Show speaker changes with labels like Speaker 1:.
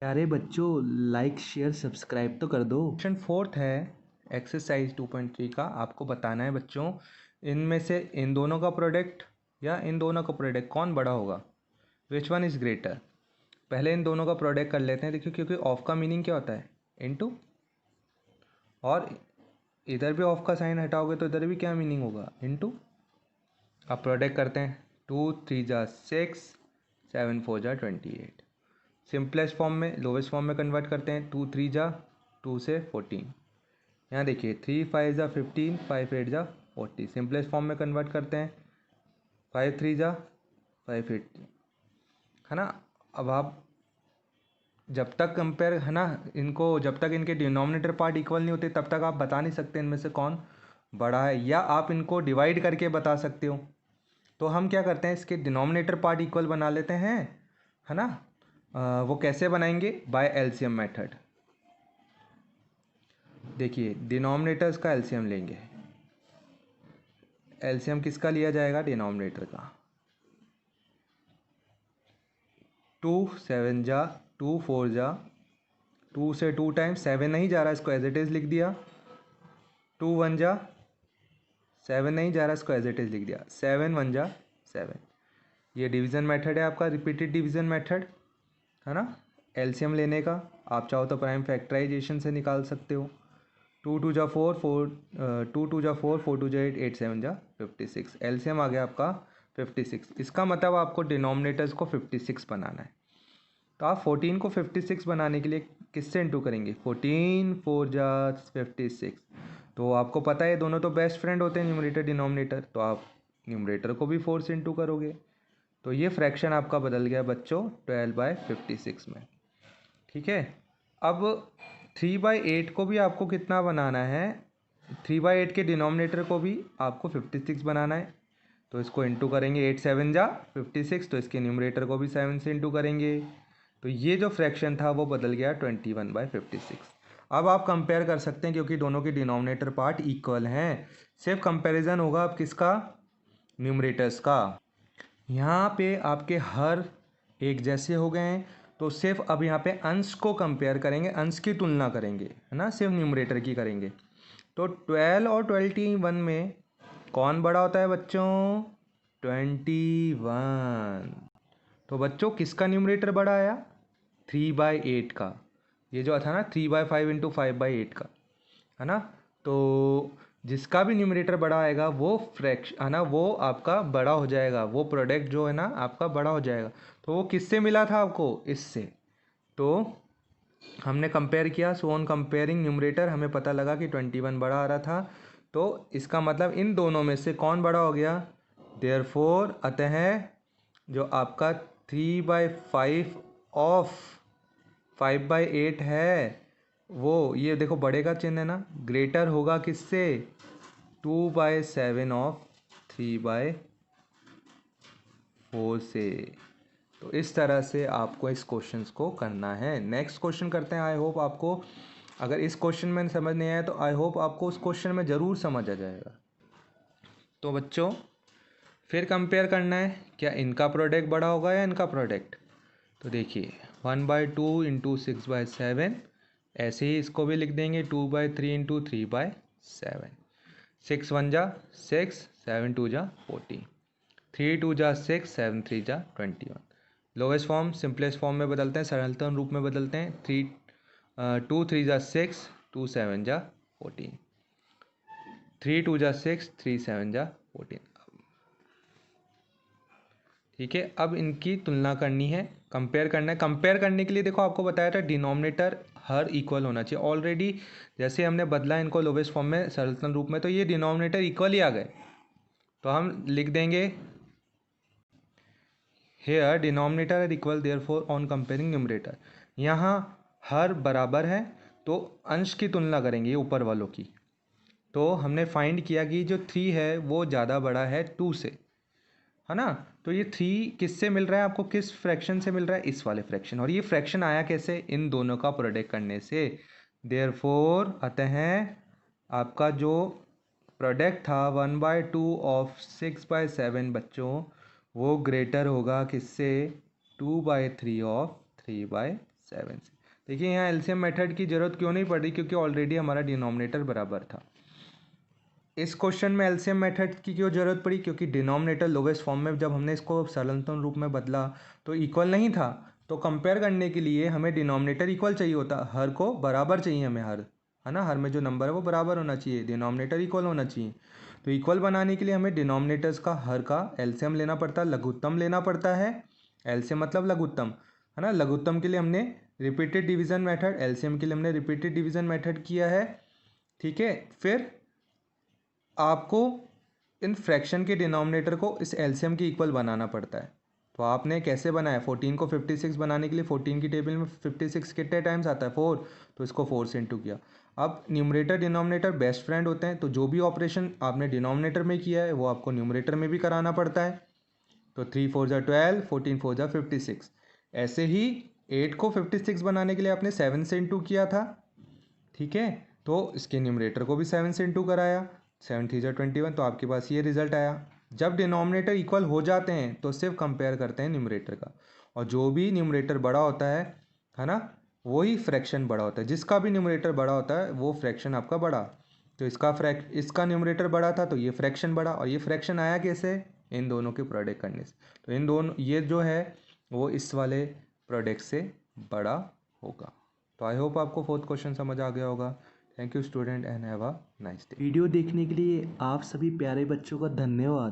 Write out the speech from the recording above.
Speaker 1: प्यारे बच्चों, like share subscribe तो कर दो।
Speaker 2: क्वेश्चन फोर्थ है एक्सरसाइज 2.3 का। आपको बताना है बच्चों, इनमें से इन दोनों का प्रोडक्ट या इन दोनों का प्रोडक्ट कौन बड़ा होगा, विच वन इज़ ग्रेटर। पहले इन दोनों का प्रोडक्ट कर लेते हैं। देखिए, क्योंकि ऑफ का मीनिंग क्या होता है, इनटू, और इधर भी ऑफ का साइन हटाओगे तो इधर भी क्या मीनिंग होगा, इनटू। अब प्रोडक्ट करते हैं, 2 3 जा 6, 7 4 जा 28। सिंपलेस्ट फॉर्म में लोवेस्ट फॉर्म में कन्वर्ट करते हैं, 2 3 जा 2 से 14। यहाँ देखिए 3 5 जा 15, 5 8 जा 40। सिंपलेस्ट फॉर्म में कन्वर्ट करते हैं, 5 3 जा 5 8, है ना। अब आप जब तक कंपेयर, है ना, इनको जब तक इनके डिनोमिनेटर पार्ट इक्वल नहीं होते तब तक आप बता नहीं सकते इनमें से कौन बड़ा है, या आप इनको डिवाइड करके बता सकते हो। तो हम क्या करते हैं, इसके डिनोमिनेटर पार्ट इक्वल बना लेते हैं, है ना। वो कैसे बनाएंगे, बाय एलसीएम मेथड। देखिए डिनोमिनेटर्स का एलसीएम लेंगे। एलसीएम किसका लिया जाएगा, डिनोमिनेटर का। 2 7 जा 2 4 जा, 2 से 2 टाइम्स 7 नहीं जा रहा, इसको एज इट इज़ लिख दिया। 2 1 जा 7 नहीं जा रहा, इसको एज इट इज़ लिख दिया। 7 1 जा 7। ये डिवीज़न मेथड है आपका, रिपीटेड डिवीज़न मेथड, है ना। एलसीएम लेने का आप चाहो तो प्राइम फैक्टराइजेशन से निकाल सकते हो। 2 2 जा 4 4 8 7 जा 56। एलसीएम आ गया आपका 56। इसका मतलब आपको डिनोमिनेटर्स को 56 बनाना है। तो आप 14 को 56 बनाने के लिए किससे इंटू करेंगे, 14 4 जा 56। तो आपको पता है दोनों तो बेस्ट फ्रेंड होते हैं, न्यूमरेटर डिनोमिनेटर, तो आप न्यूमरेटर को भी 4 से इंटू करोगे। तो ये फ्रैक्शन आपका बदल गया बच्चों 12/56 में। ठीक है। अब 3/8 को भी आपको कितना बनाना है, 3/8 के डिनोमिनेटर को भी आपको 56 बनाना है। तो इसको इंटू करेंगे, 8 7 जा 56, तो इसके न्यूमरेटर को भी 7 से इंटू करेंगे। तो ये जो फ्रैक्शन था वो बदल गया 21/56। अब आप कंपेयर कर सकते हैं क्योंकि दोनों के डिनोमिनेटर पार्ट इक्वल हैं। सिर्फ कंपैरिजन होगा अब किसका, न्यूमरेटर्स का। यहाँ पे आपके हर एक जैसे हो गए हैं, तो सिर्फ अब यहाँ पे अंश को कंपेयर करेंगे, अंश की तुलना करेंगे, है ना, सिर्फ न्यूमरेटर की करेंगे। तो 12 और 21 में कौन बड़ा होता है बच्चों, 21। तो बच्चों किसका न्यूमरेटर बड़ा आया, 3/8 का। ये जो था ना 3/5 इंटू 5/8 का, है ना। तो जिसका भी न्यूमरेटर बड़ा आएगा वो फ्रैक्शन, है ना, वो आपका बड़ा हो जाएगा, वो प्रोडक्ट जो है ना आपका बड़ा हो जाएगा। तो वो किससे मिला था आपको, इससे। तो हमने कंपेयर किया, सो ऑन कंपेयरिंग न्यूमरेटर हमें पता लगा कि 21 बड़ा आ रहा था। तो इसका मतलब इन दोनों में से कौन बड़ा हो गया, देयरफॉर अतः जो आपका 3/5 ऑफ 5/8 है, वो ये देखो बड़े का चिन्ह है ना, ग्रेटर होगा किससे, 2/7 ऑफ 3/4 से। तो इस तरह से आपको इस क्वेश्चन को करना है। नेक्स्ट क्वेश्चन करते हैं। आई होप आपको, अगर इस क्वेश्चन में समझ नहीं आया तो आई होप आपको उस क्वेश्चन में ज़रूर समझ आ जाएगा। तो बच्चों फिर कंपेयर करना है, क्या इनका प्रोडक्ट बड़ा होगा या इनका प्रोडक्ट। तो देखिए 1/2 इंटू 6/7, ऐसे ही इसको भी लिख देंगे 2/3 इंटू 3/7। 6 1 जा 6, 7 2 जा 14, 3 2 जा 6, 7 3 जा 21। लोवेस्ट फॉर्म सिंपलेस्ट फॉर्म में बदलते हैं, सरलतम रूप में बदलते हैं। 2 3 जा 6, 2 7 जा 14, 3 2 जा 6, 3 7 जा 14। ठीक है। अब इनकी तुलना करनी है, कंपेयर करना है। कंपेयर करने के लिए देखो आपको बताया था डिनोमिनेटर हर इक्वल होना चाहिए। ऑलरेडी जैसे हमने बदला इनको लोवेस्ट फॉर्म में सरलतम रूप में, तो ये डिनोमिनेटर इक्वल ही आ गए। तो हम लिख देंगे here denominator are equal therefore on comparing numerator. यहाँ हर बराबर है तो अंश की तुलना करेंगे ऊपर वालों की। तो हमने फाइंड किया कि जो 3 है वो ज़्यादा बड़ा है 2 से, है ना। तो ये 3 किससे मिल रहा है आपको, किस फ्रैक्शन से मिल रहा है, इस वाले फ्रैक्शन। और ये फ्रैक्शन आया कैसे, इन दोनों का प्रोडक्ट करने से। देयरफॉर अतः आपका जो प्रोडक्ट था 1/2 ऑफ 6/7 बच्चों, वो ग्रेटर होगा किससे, 2/3 ऑफ 3/7 7 से। देखिए यहाँ एलसीएम मेथड की ज़रूरत क्यों नहीं पड़ रही, क्योंकि ऑलरेडी हमारा डिनोमिनेटर बराबर था। इस क्वेश्चन में एलसीएम मेथड की क्यों ज़रूरत पड़ी, क्योंकि डिनोमिनेटर लोवेस्ट फॉर्म में जब हमने इसको सरलतम रूप में बदला तो इक्वल नहीं था। तो कंपेयर करने के लिए हमें डिनोमिनेटर इक्वल चाहिए होता, हर को बराबर चाहिए हमें, हर, है ना, हर में जो नंबर है वो बराबर होना चाहिए, डिनोमिनेटर इक्वल होना चाहिए। तो इक्वल बनाने के लिए हमें डिनोमिनेटर्स का हर का एलसीएम लेना पड़ता है, लघुत्तम लेना पड़ता है। एलसीएम मतलब लघुत्तम, है ना। लघुत्तम के लिए हमने रिपीटेड डिवीजन मेथड, एलसीएम के लिए हमने रिपीटेड डिवीजन मेथड किया है, ठीक है। फिर आपको इन फ्रैक्शन के डिनोमिनेटर को इस एलसीएम के इक्वल बनाना पड़ता है। तो आपने कैसे बनाया, 14 को 56 बनाने के लिए 14 की टेबल में 56 कितने टाइम्स आता है, 4, तो इसको 4 से इंटू किया। अब न्यूमरेटर डिनोमिनेटर बेस्ट फ्रेंड होते हैं, तो जो भी ऑपरेशन आपने डिनोमिनेटर में किया है वो आपको न्यूमरेटर में भी कराना पड़ता है। तो 3 4 ज़ा 12, 14 4 ज़ा 56। ऐसे ही 8 को 56 बनाने के लिए आपने 7 से इंटू किया था, ठीक है। तो इसके न्यूमरेटर को भी 7 से इंटू कराया, 7 3 ज़ा 21, तो आपके पास ये रिजल्ट आया। जब डिनोमिनेटर इक्वल हो जाते हैं तो सिर्फ कंपेयर करते हैं न्यूमरेटर का, और जो भी न्यूमरेटर बड़ा होता है ना, वही फ्रैक्शन बड़ा होता है। जिसका भी न्यूमरेटर बड़ा होता है वो फ्रैक्शन आपका बड़ा। तो इसका न्यूमरेटर बड़ा था तो ये फ्रैक्शन बड़ा, और ये फ्रैक्शन आया कैसे, इन दोनों के प्रोडक्ट करने से। तो इन दोनों, ये जो है वो इस वाले प्रोडक्ट से बड़ा होगा। तो आई होप आपको फोर्थ क्वेश्चन समझ आ गया होगा। Thank you student and have a nice day.
Speaker 1: Video देखने के लिए आप सभी प्यारे बच्चों का धन्यवाद।